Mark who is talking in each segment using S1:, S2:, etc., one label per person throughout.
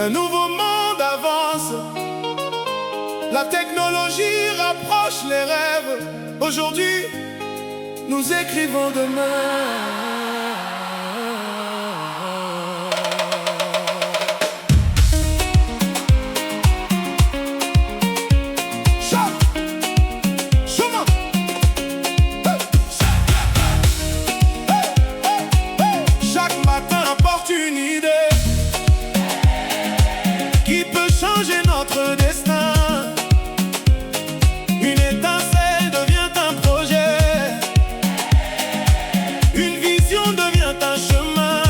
S1: Un nouveau monde avance. La technologie rapproche les rêves. Aujourd'hui, nous écrivons demain. Notre destin, une étincelle devient un projet, une vision devient un chemin.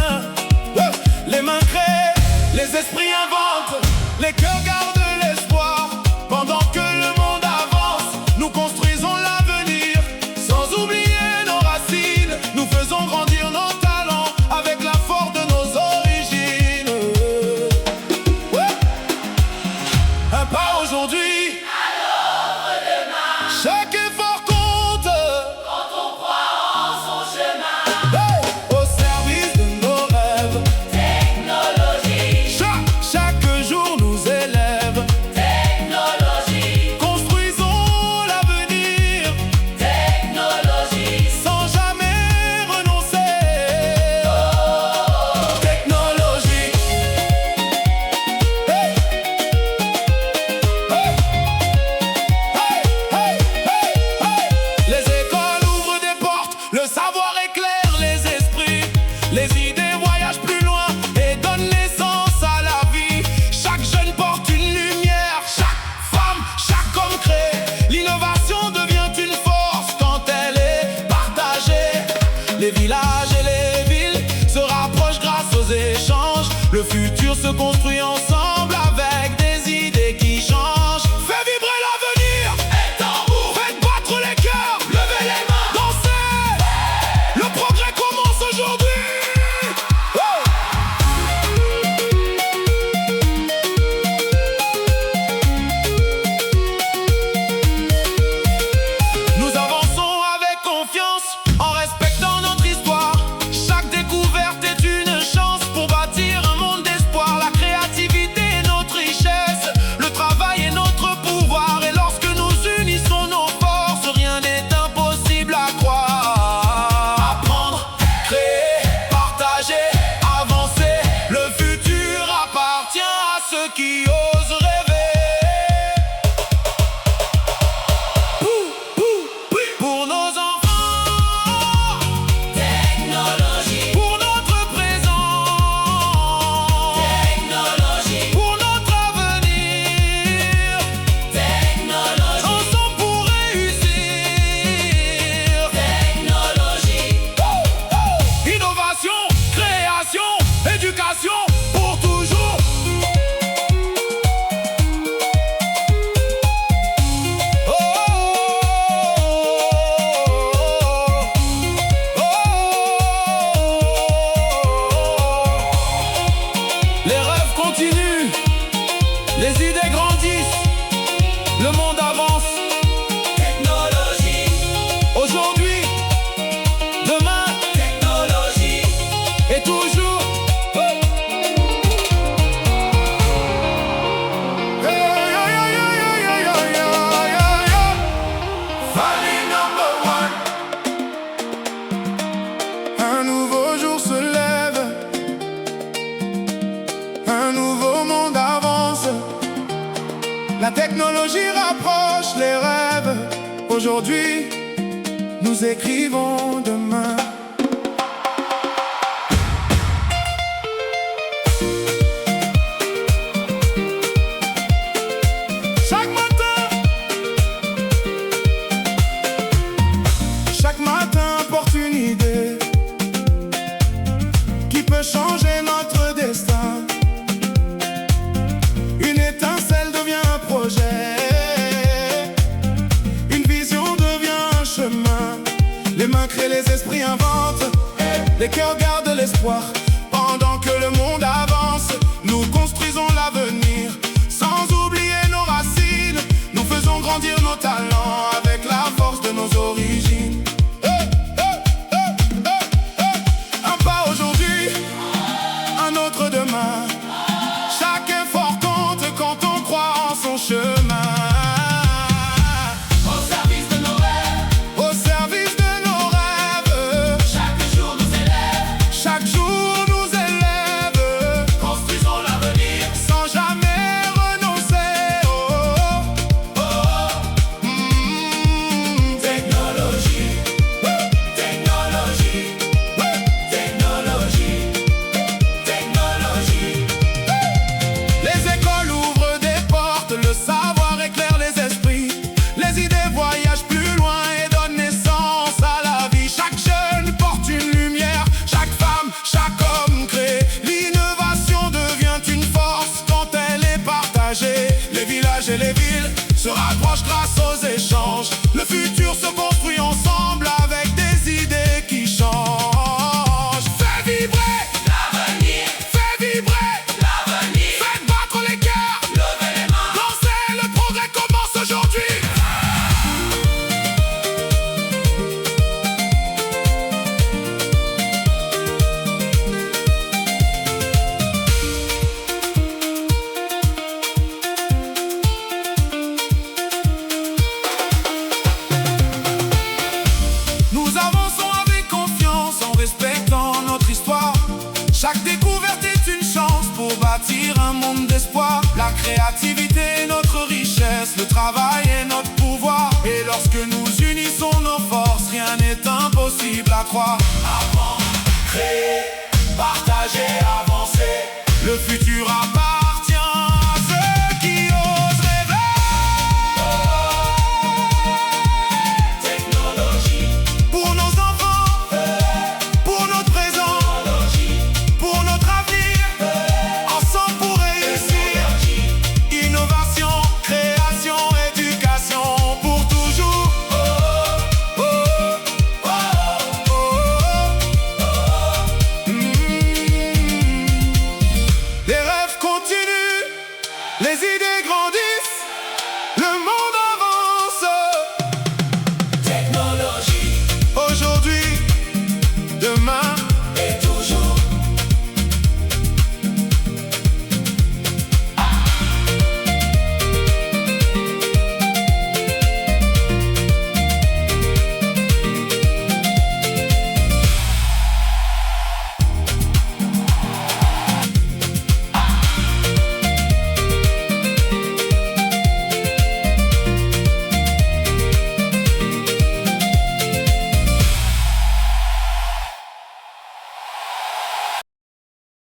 S1: Les mains créent, les esprits inventent, les cœurs gardent l'espoir. Pendant que le monde avance, nous construisons l'avenir. Sans oublier nos racines, nous faisons grandir nos talents avec la force de nos origines. Pas aujourd'hui,
S2: à l'autre demain.
S1: Chaque effort compte
S2: quand on croit en son chemin.
S1: Hey! Au service de nos rêves.
S2: Technologie.
S1: Chaque jour nous élève.
S2: Technologie.
S1: Construisons l'avenir.
S2: Technologie.
S1: Sans jamais renoncer.
S2: Oh.
S1: Technologie. Hey! Les écoles ouvrent des portes, le savoir éclaire les esprits. Les idées voyagent plus loin et donnent naissance à la vie. Chaque jeune porte une lumière, chaque femme, chaque homme crée. L'innovation devient une force quand elle est partagée. Les villages et les villes se rapprochent grâce aux échanges. Le futur se construit ensemble avec des idées qui changent. Fais vibrer l'avenir.
S2: Et tambour.
S1: Faites battre les cœurs.
S2: Levez les mains.
S1: Dansez. Le progrès commence aujourd'hui. Nous avançons avec confiance en respectant notre histoire. Chaque découverte est une chance pour bâtir un monde d'espoir. La créativité est notre richesse, le travail est notre pouvoir. Et lorsque nous unissons nos forces, rien n'est impossible à croire. Apprendre, créer, partager, avancer. Le futur appartient à ceux qui osent rêver. Pour nos enfants,
S2: Technologie.
S1: pour notre présent,
S2: Technologie.
S1: pour notre avenir,
S2: Technologie.
S1: ensemble pour réussir.
S2: Technologie.
S1: Innovation, création, éducation pour toujours. Les rêves continuent, les idées grandissent, le monde avance.
S2: Technologie.
S1: Aujourd'hui, demain
S2: Technologie.
S1: et toujours. Family number one. Un nouveau jour se lève, un nouveau monde avance. La technologie rapproche les rêves. Aujourd'hui, nous écrivons demain. Chaque matin porte une idée qui peut changer notre destin. Une étincelle devient un projet, une vision devient un chemin. Les mains créent, les esprits inventent, les cœurs gardent l'espoir. Pendant que le monde avance, nous construisons l'avenir. Sans oublier nos racines, nous faisons grandir nos talents avec la force de nos origines. Un pas aujourd'hui, un autre demain. Chaque effort créativité est notre richesse, le travail est notre pouvoir. Et lorsque nous unissons nos forces, rien n'est impossible à croire.
S2: Apprendre, créer, partager, avancer.
S1: Le futur appartient à ceux qui osent rêver.
S2: Technologie,
S1: Pour nos enfants, pour notre présent,
S2: technologie,
S1: pour notre avenir, ensemble pour réussir.
S2: technologie.
S1: Innovation, création, éducation pour toujours. Oh, oh, oh, oh, oh. Les rêves continuent, les idées grandissent.